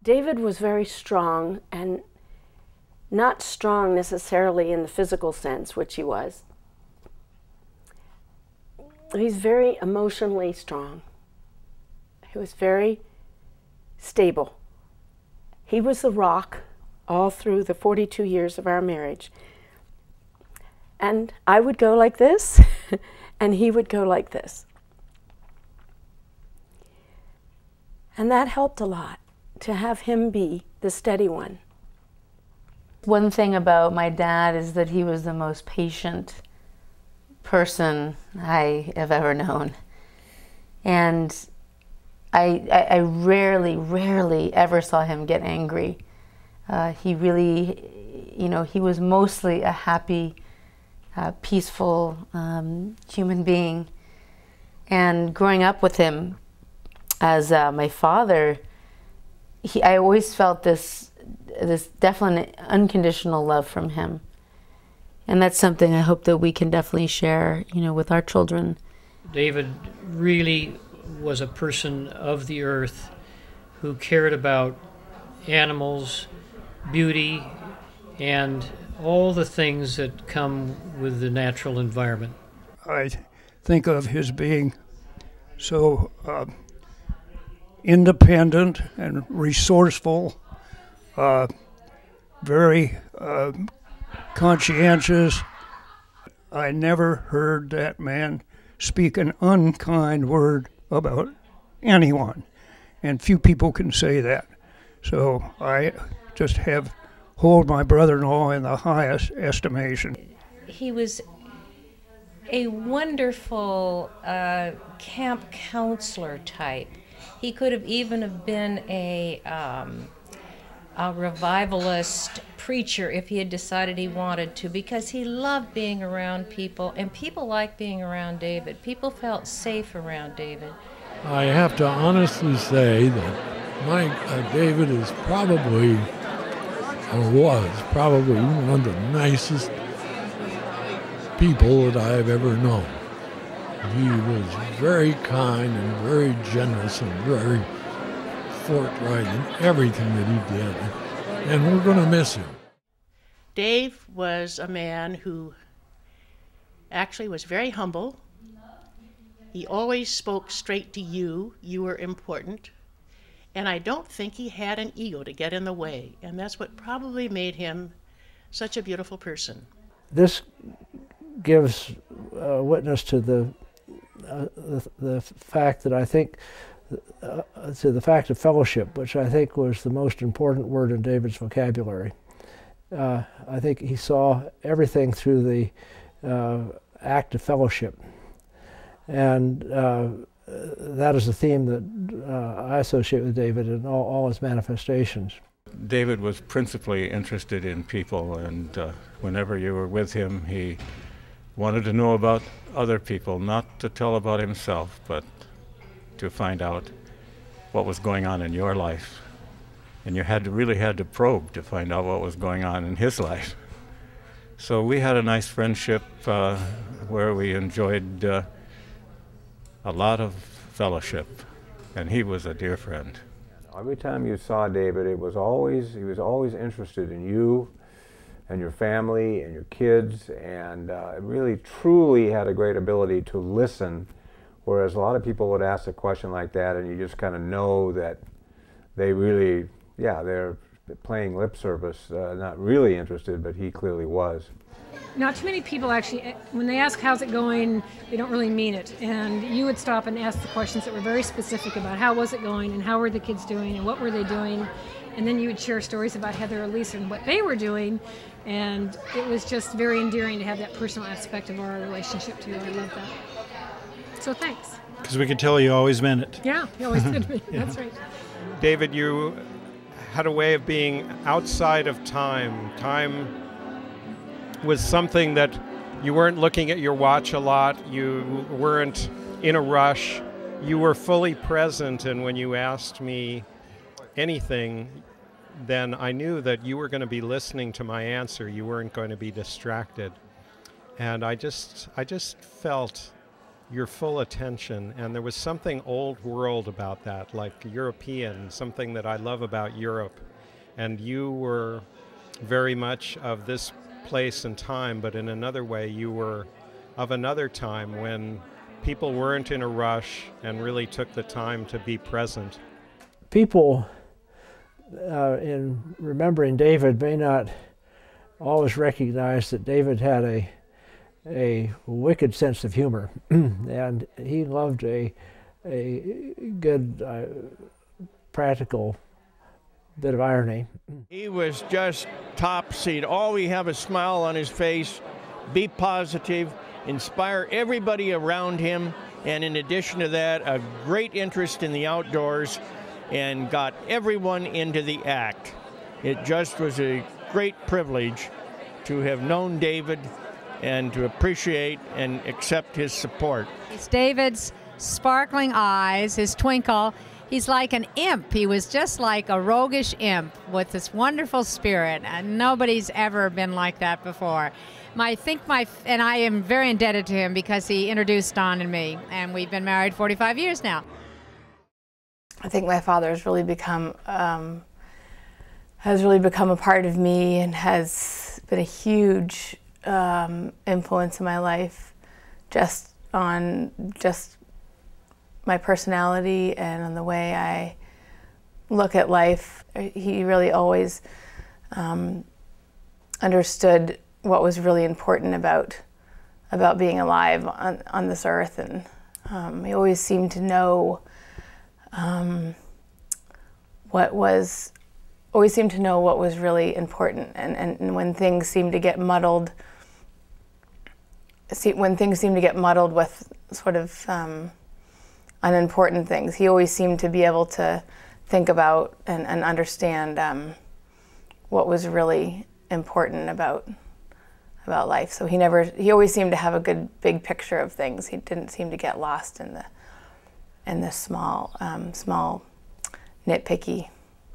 David was very strong, and not strong necessarily in the physical sense, which he was. He's very emotionally strong. He was very stable. He was the rock all through the 42 years of our marriage. And I would go like this, and he would go like this. And that helped a lot, to have him be the steady one. One thing about my dad is that he was the most patient person I have ever known. And I rarely ever saw him get angry. He really, he was mostly a happy, peaceful human being. And growing up with him as my father, I always felt this definite unconditional love from him. And that's something I hope that we can definitely share, with our children. David really was a person of the earth who cared about animals, beauty, and all the things that come with the natural environment. I think of his being so independent and resourceful, very conscientious. I never heard that man speak an unkind word about anyone, and few people can say that. So I just hold my brother-in-law in the highest estimation. He was a wonderful camp counselor type. He could have even have been a revivalist preacher if he had decided he wanted to, because he loved being around people, and people liked being around David. People felt safe around David. I have to honestly say that David is probably, or was probably, one of the nicest people that I've ever known. He was very kind and very generous and very forthright in everything that he did, and we're going to miss him. Dave was a man who actually was very humble. He always spoke straight to you. You were important. And I don't think he had an ego to get in the way, and that's what probably made him such a beautiful person. This gives witness to the fact that I think, to the fact of fellowship, which I think was the most important word in David's vocabulary. I think he saw everything through the act of fellowship. And that is a theme that I associate with David in all his manifestations. David was principally interested in people, and whenever you were with him, he wanted to know about other people, not to tell about himself, but to find out what was going on in your life. And you really had to probe to find out what was going on in his life. So we had a nice friendship where we enjoyed a lot of fellowship, and he was a dear friend. Every time you saw David, he was always interested in you and your family and your kids, and really truly had a great ability to listen, whereas a lot of people would ask a question like that and you just kind of know that they really, they're playing lip service, not really interested, but he clearly was. Not too many people actually, when they ask how's it going, they don't really mean it. And you would stop and ask the questions that were very specific about how was it going and how were the kids doing and what were they doing. And then you would share stories about Heather or Lisa and what they were doing. And it was just very endearing to have that personal aspect of our relationship too. I love that. So thanks. Because we could tell you always meant it. Yeah, you always did me. Yeah. That's right. David, you had a way of being outside of time. Time was something that you weren't looking at your watch a lot. You weren't in a rush. You were fully present, and when you asked me anything, then I knew that you were going to be listening to my answer. You weren't going to be distracted. And I just felt your full attention, and there was something old world about that, like European, something that I love about Europe. And you were very much of this place and time, but in another way you were of another time when people weren't in a rush and really took the time to be present. People in remembering David may not always recognize that David had a wicked sense of humor, and he loved a good practical bit of irony. He was just top seed. Always have a smile on his face, be positive, inspire everybody around him, and in addition to that, a great interest in the outdoors, and got everyone into the act. It just was a great privilege to have known David and to appreciate and accept his support. It's David's sparkling eyes, his twinkle. He's like an imp. He was just like a roguish imp with this wonderful spirit, and nobody's ever been like that before. And I am very indebted to him because he introduced Don and me, and we've been married 45 years now. I think my father has really become a part of me and has been a huge influence in my life, just on my personality and on the way I look at life. He really always understood what was really important about being alive on this earth, and he always seemed to know what was really important, and when things seemed to get muddled, with sort of unimportant things, he always seemed to be able to think about and understand what was really important about life. So he always seemed to have a good big picture of things. He didn't seem to get lost in the small nitpicky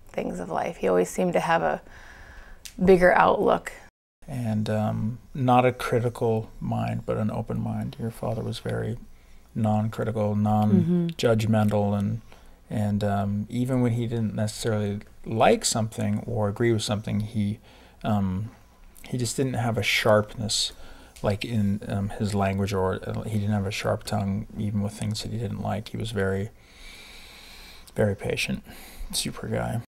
things of life. He always seemed to have a bigger outlook. And not a critical mind, but an open mind. Your father was very non-critical, non-judgmental, and even when he didn't necessarily like something or agree with something, he just didn't have a sharpness like in his language, or he didn't have a sharp tongue even with things that he didn't like. He was very, very patient, super guy.